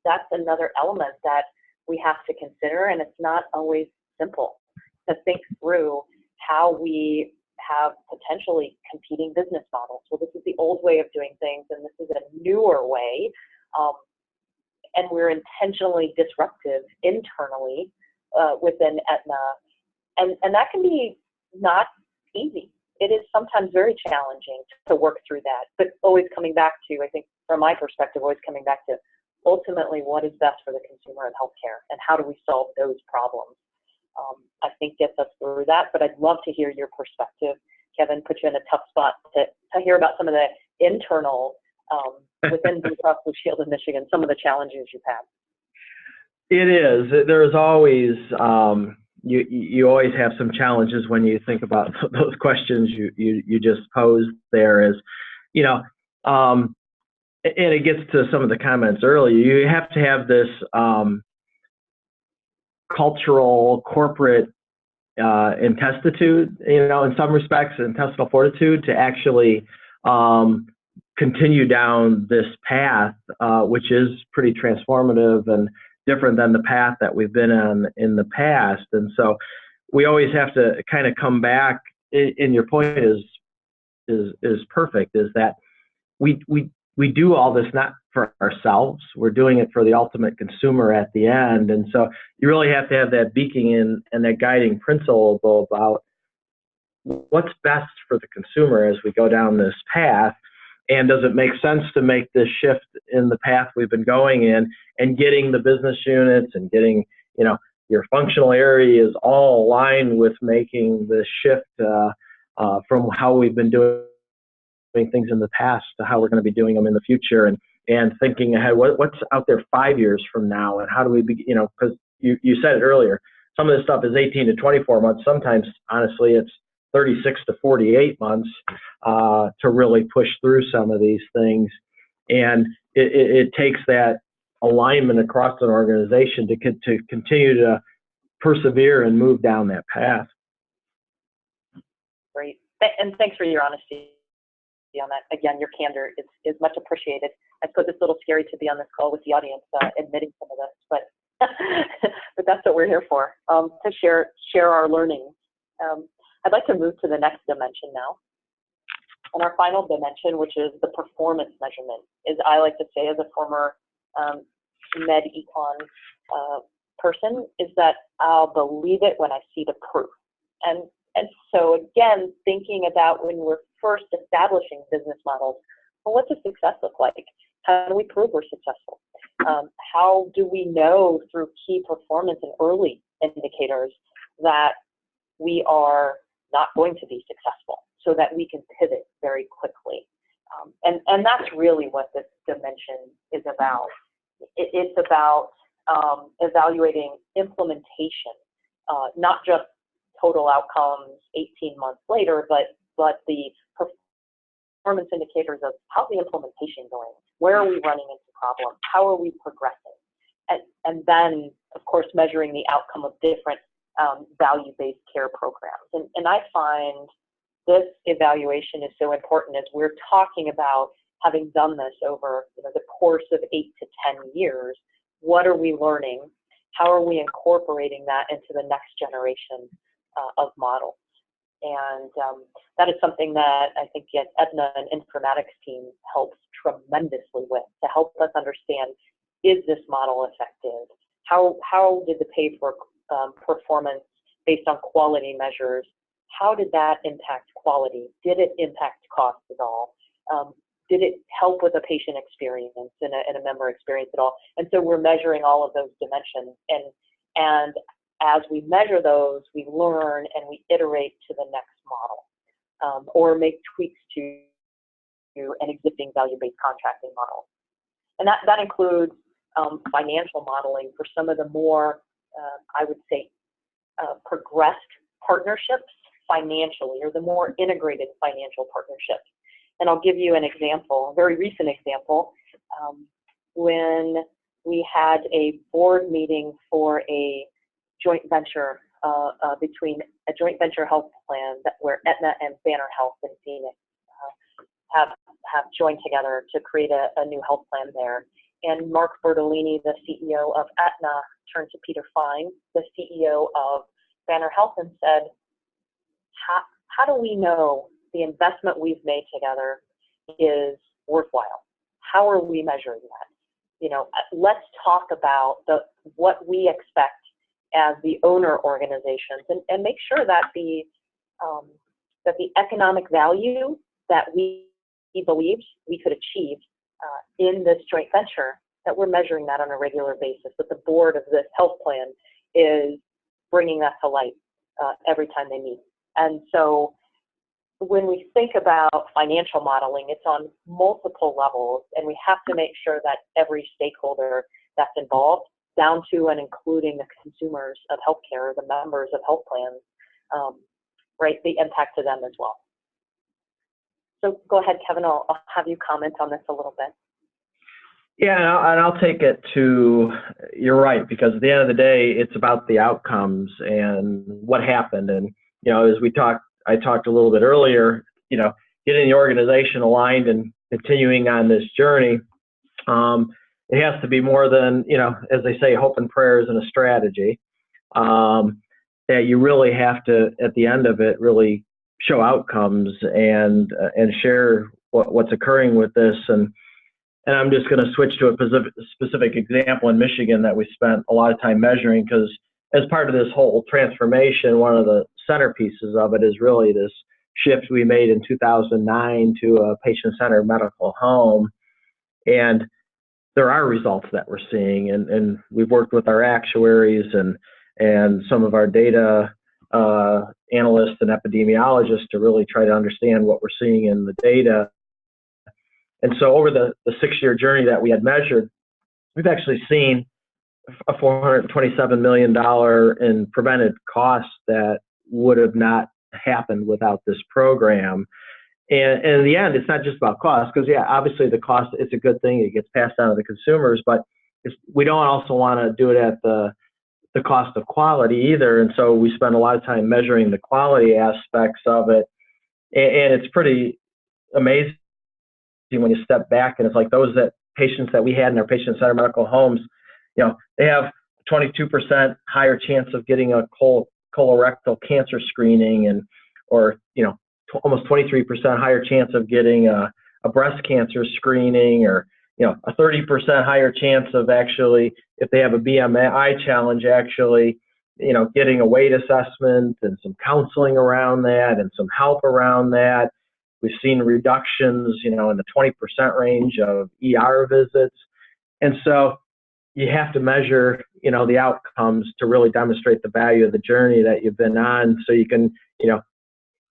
that's another element that we have to consider, and it's not always simple to think through how we have potentially competing business models. Well, this is the old way of doing things, and this is a newer way, and we're intentionally disruptive internally within Aetna, and that can be not easy. It is sometimes very challenging to work through that, but always coming back to, I think, from my perspective, always coming back to ultimately what is best for the consumer in healthcare and how do we solve those problems. I think gets us through that, but I'd love to hear your perspective. Kevin, put you in a tough spot to hear about some of the internal within Blue Cross Blue Shield of Michigan, some of the challenges you've had. It is. There's always, you always have some challenges when you think about those questions you just posed there is, and it gets to some of the comments earlier. You have to have this cultural, corporate intestitude, in some respects, intestinal fortitude to actually continue down this path, which is pretty transformative and different than the path that we've been on in the past. And so we always have to kind of come back and your point is perfect, is that we do all this not for ourselves. We're doing it for the ultimate consumer at the end. And so you really have to have that beacon and that guiding principle about what's best for the consumer as we go down this path. And does it make sense to make this shift in the path we've been going in, and getting the business units and getting, your functional areas all aligned with making this shift from how we've been doing things in the past to how we're going to be doing them in the future, and thinking ahead, what's out there 5 years from now, and how do we be, because you said it earlier, some of this stuff is 18 to 24 months. Sometimes, honestly, it's 36 to 48 months to really push through some of these things. And it takes that alignment across an organization to continue to persevere and move down that path. Great. And thanks for your honesty on that. Again, your candor is much appreciated. I suppose it's a little scary to be on this call with the audience admitting some of this, but but that's what we're here for, to share our learnings. I'd like to move to the next dimension now. And our final dimension, which is the performance measurement, is, I like to say, as a former med econ person, is that I'll believe it when I see the proof. And so again, thinking about when we're first establishing business models, well, what's a success look like? How do we prove we're successful? How do we know through key performance and early indicators that we are not going to be successful, so that we can pivot very quickly? And that's really what this dimension is about. It's about evaluating implementation, not just total outcomes 18 months later, but the performance indicators of how's the implementation going, where are we running into problems, how are we progressing, and then, of course, measuring the outcome of different value-based care programs. And I find this evaluation is so important as we're talking about having done this over the course of 8 to 10 years. What are we learning? How are we incorporating that into the next generation of models? And that is something that I think Aetna and informatics team helps tremendously with, to help us understand, is this model effective? How did the pay for performance based on quality measures, how did that impact quality? Did it impact cost at all? Did it help with a patient experience and a member experience at all? And so we're measuring all of those dimensions. And as we measure those, we learn and we iterate to the next model, or make tweaks to an existing value-based contracting model. And that includes financial modeling for some of the more, I would say, progressed partnerships financially, or the more integrated financial partnerships. And I'll give you an example, a very recent example. When we had a board meeting for a joint venture between a joint venture health plan where Aetna and Banner Health in Phoenix have joined together to create a new health plan there. And Mark Bertolini, the CEO of Aetna, turned to Peter Fine, the CEO of Banner Health, and said, how do we know the investment we've made together is worthwhile? How are we measuring that? Let's talk about what we expect as the owner organizations, and make sure that the economic value that we believed we could achieve in this joint venture, that we're measuring that on a regular basis, that the board of this health plan is bringing that to light every time they meet. And so when we think about financial modeling, it's on multiple levels, and we have to make sure that every stakeholder that's involved, down to and including the consumers of healthcare, the members of health plans, right, the impact to them as well. So go ahead, Kevin, I'll have you comment on this a little bit. Yeah, and I'll take it to, you're right, because at the end of the day, it's about the outcomes and what happened. And, as I talked a little bit earlier, getting the organization aligned and continuing on this journey, it has to be more than, as they say, hope and prayers and a strategy, that you really have to, at the end of it, really show outcomes and share what's occurring with this. And I'm just going to switch to a specific example in Michigan that we spent a lot of time measuring, because as part of this whole transformation, one of the centerpieces of it is really this shift we made in 2009 to a patient-centered medical home. And there are results that we're seeing, and we've worked with our actuaries and some of our data analysts and epidemiologists to really try to understand what we're seeing in the data. And so over the 6-year journey that we had measured, we've actually seen a $427 million in prevented costs that would have not happened without this program. And in the end, it's not just about cost, because yeah, obviously the cost, it's a good thing, it gets passed down to the consumers, but we don't also want to do it at the cost of quality either. And so we spend a lot of time measuring the quality aspects of it. And it's pretty amazing when you step back, and it's like those patients that we had in our patient-centered medical homes, they have 22% higher chance of getting a colorectal cancer screening, or almost 23% higher chance of getting a breast cancer screening, or a 30% higher chance of actually, if they have a BMI challenge, actually getting a weight assessment and some counseling around that and some help around that. We've seen reductions, in the 20% range of ER visits. And so you have to measure, the outcomes to really demonstrate the value of the journey that you've been on, so you can,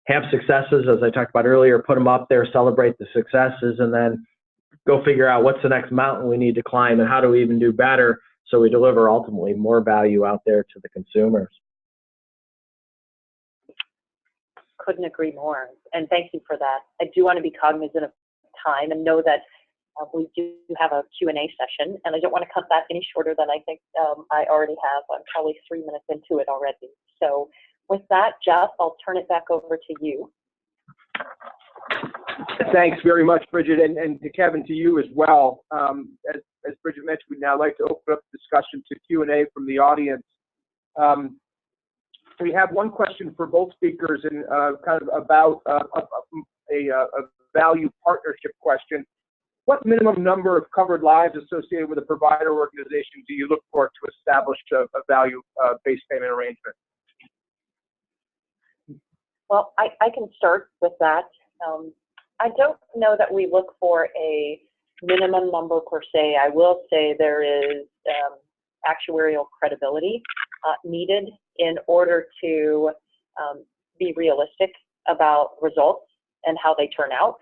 have successes, as I talked about earlier, put them up there, celebrate the successes, and then go figure out what's the next mountain we need to climb and how do we even do better so we deliver ultimately more value out there to the consumers. Couldn't agree more, and thank you for that. I do want to be cognizant of time and know that we do have a Q&A session, and I don't want to cut that any shorter than I think I already have. I'm probably 3 minutes into it already. So with that, Jeff, I'll turn it back over to you. Thanks very much, Brigitte, and to Kevin, to you as well. As Brigitte mentioned, we'd now like to open up the discussion to Q&A from the audience. We have one question for both speakers, and kind of about a value partnership question. What minimum number of covered lives associated with a provider organization do you look for to establish a value-based payment arrangement? Well, I can start with that. I don't know that we look for a minimum number per se. I will say there is actuarial credibility needed in order to be realistic about results and how they turn out.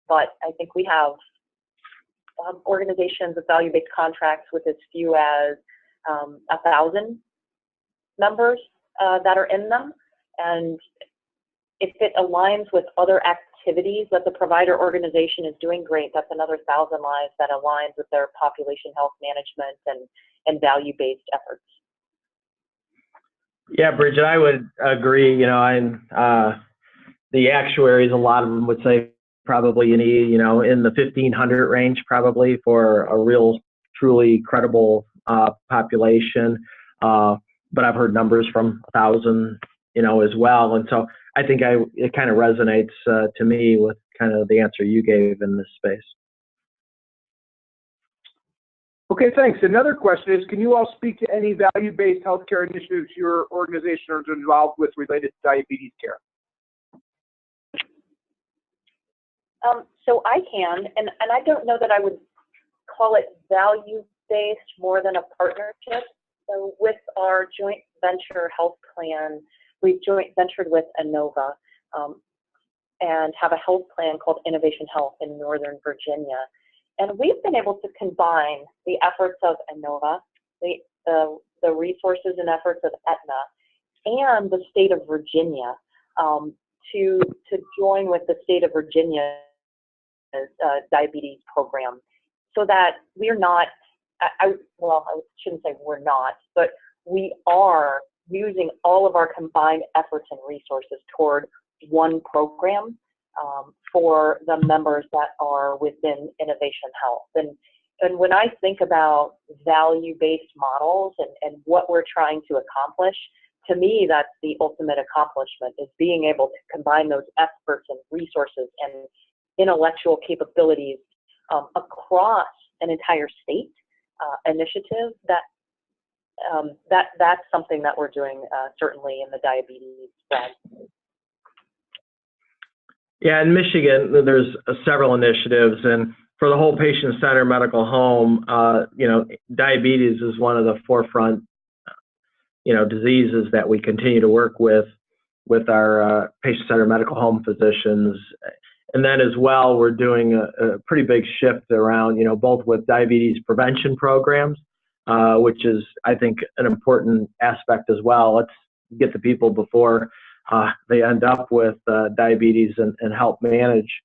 But I think we have organizations with value-based contracts with as few as 1,000 members that are in them. And if it aligns with other activities that the provider organization is doing, great. That's another 1,000 lives that aligns with their population health management and value-based efforts. Yeah, Brigitte, I would agree. The actuaries, a lot of them would say probably you need, in the 1,500 range probably for a real, truly credible population. But I've heard numbers from 1,000, as well. And so I think it kind of resonates to me with kind of the answer you gave in this space. Okay, thanks. Another question is, can you all speak to any value-based healthcare initiatives your organization is involved with related to diabetes care? So I can, and I don't know that I would call it value-based more than a partnership. So with our joint venture health plan, we've joint ventured with Innova and have a health plan called Innovation Health in Northern Virginia. And we've been able to combine the efforts of Innova, the resources and efforts of Aetna, and the state of Virginia to join with the state of Virginia's diabetes program, so that we're not, I shouldn't say we're not, but we are using all of our combined efforts and resources toward one program for the members that are within Innovation Health. And when I think about value-based models and what we're trying to accomplish, to me, that's the ultimate accomplishment, is being able to combine those experts and resources and intellectual capabilities across an entire state initiative. That's something that we're doing certainly in the diabetes realm. Yeah, in Michigan, there's several initiatives, and for the whole patient-centered medical home, diabetes is one of the forefront, diseases that we continue to work with our patient-centered medical home physicians. And then as well, we're doing a pretty big shift around, both with diabetes prevention programs, which is, I think, an important aspect as well. Let's get the people before they end up with diabetes and help manage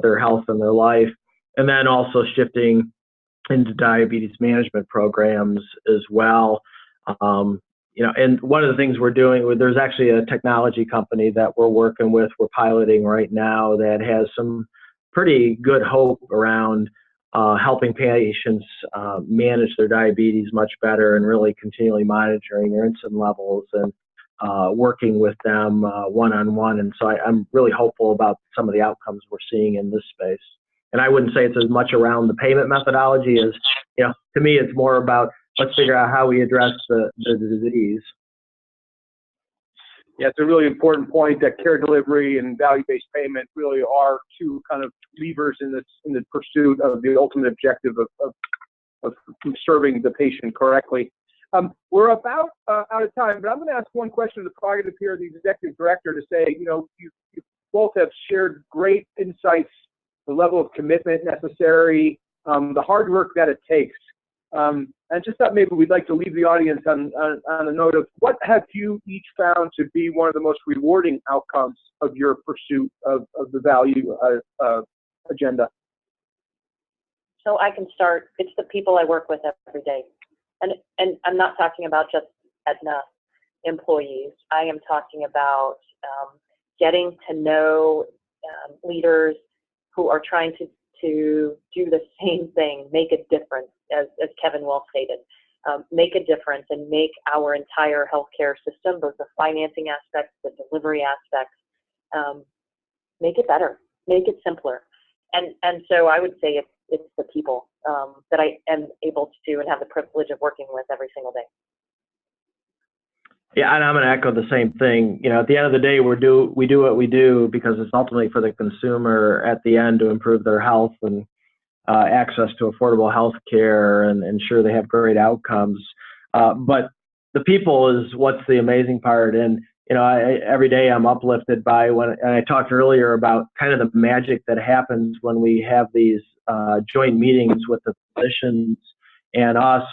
their health and their life. And then also shifting into diabetes management programs as well. And one of the things we're doing, there's actually a technology company that we're working with, we're piloting right now, that has some pretty good hope around helping patients manage their diabetes much better and really continually monitoring their insulin levels and working with them one-on-one. And so I'm really hopeful about some of the outcomes we're seeing in this space. And I wouldn't say it's as much around the payment methodology as, to me, it's more about let's figure out how we address the disease. Yeah, it's a really important point that care delivery and value-based payment really are two kind of levers in the pursuit of the ultimate objective of serving the patient correctly. We're about out of time, but I'm going to ask one question of the prerogative here of the executive director to say, you both have shared great insights, the level of commitment necessary, the hard work that it takes. And just thought maybe we'd like to leave the audience on a note of what have you each found to be one of the most rewarding outcomes of your pursuit of the value agenda? So I can start. It's the people I work with every day. And I'm not talking about just Aetna employees. I am talking about getting to know leaders who are trying to do the same thing, make a difference, as Kevin well stated, make a difference and make our entire healthcare system, both the financing aspects, the delivery aspects, make it better, make it simpler. And so I would say it's the people that I am able to do and have the privilege of working with every single day. Yeah, and I'm going to echo the same thing. At the end of the day, we do what we do because it's ultimately for the consumer at the end to improve their health and access to affordable health care and ensure they have great outcomes. But the people is what's the amazing part. And, every day I'm uplifted by and I talked earlier about kind of the magic that happens when we have these joint meetings with the physicians and us,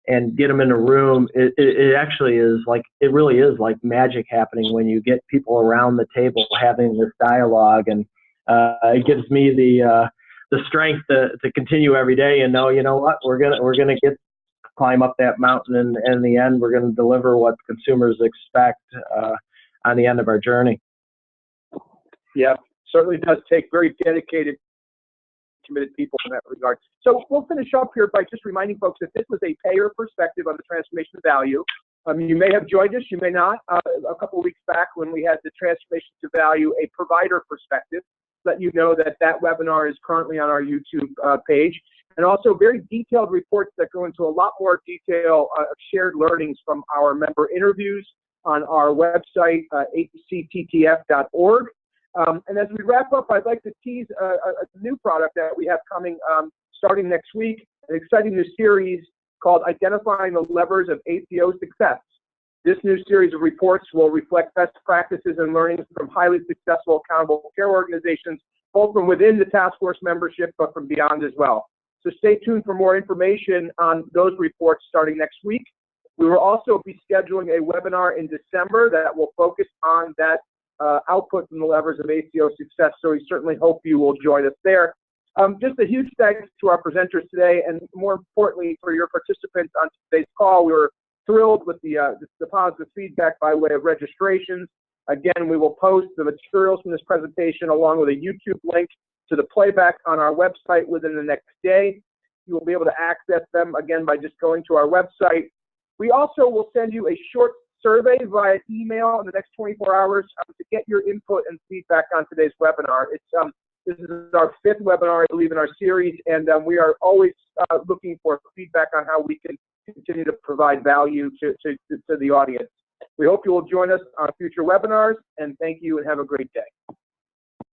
and get them in a room. It actually is it really is like magic happening when you get people around the table having this dialogue, and it gives me the strength to continue every day and know, what, we're gonna climb up that mountain, and in the end we're gonna deliver what consumers expect on the end of our journey. Yeah, certainly does take very dedicated, committed people in that regard. So we'll finish up here by just reminding folks that this was a payer perspective on the transformation of value. You may have joined us, you may not, a couple of weeks back when we had the transformation to value, a provider perspective. Let you know that webinar is currently on our YouTube page, and also very detailed reports that go into a lot more detail of shared learnings from our member interviews on our website, hcttf.org. And as we wrap up, I'd like to tease a new product that we have coming starting next week, an exciting new series called Identifying the Levers of ACO Success. This new series of reports will reflect best practices and learnings from highly successful accountable care organizations, both from within the task force membership, but from beyond as well. So stay tuned for more information on those reports starting next week. We will also be scheduling a webinar in December that will focus on that output from the levers of ACO success. So we certainly hope you will join us there. Just a huge thanks to our presenters today, and more importantly, for your participants on today's call. We were thrilled with the positive feedback by way of registrations. Again, we will post the materials from this presentation along with a YouTube link to the playback on our website within the next day. You will be able to access them again by just going to our website. We also will send you a short survey via email in the next 24 hours to get your input and feedback on today's webinar. This is our 5th webinar, I believe, in our series, and we are always looking for feedback on how we can continue to provide value to the audience. We hope you will join us on future webinars, and thank you and have a great day.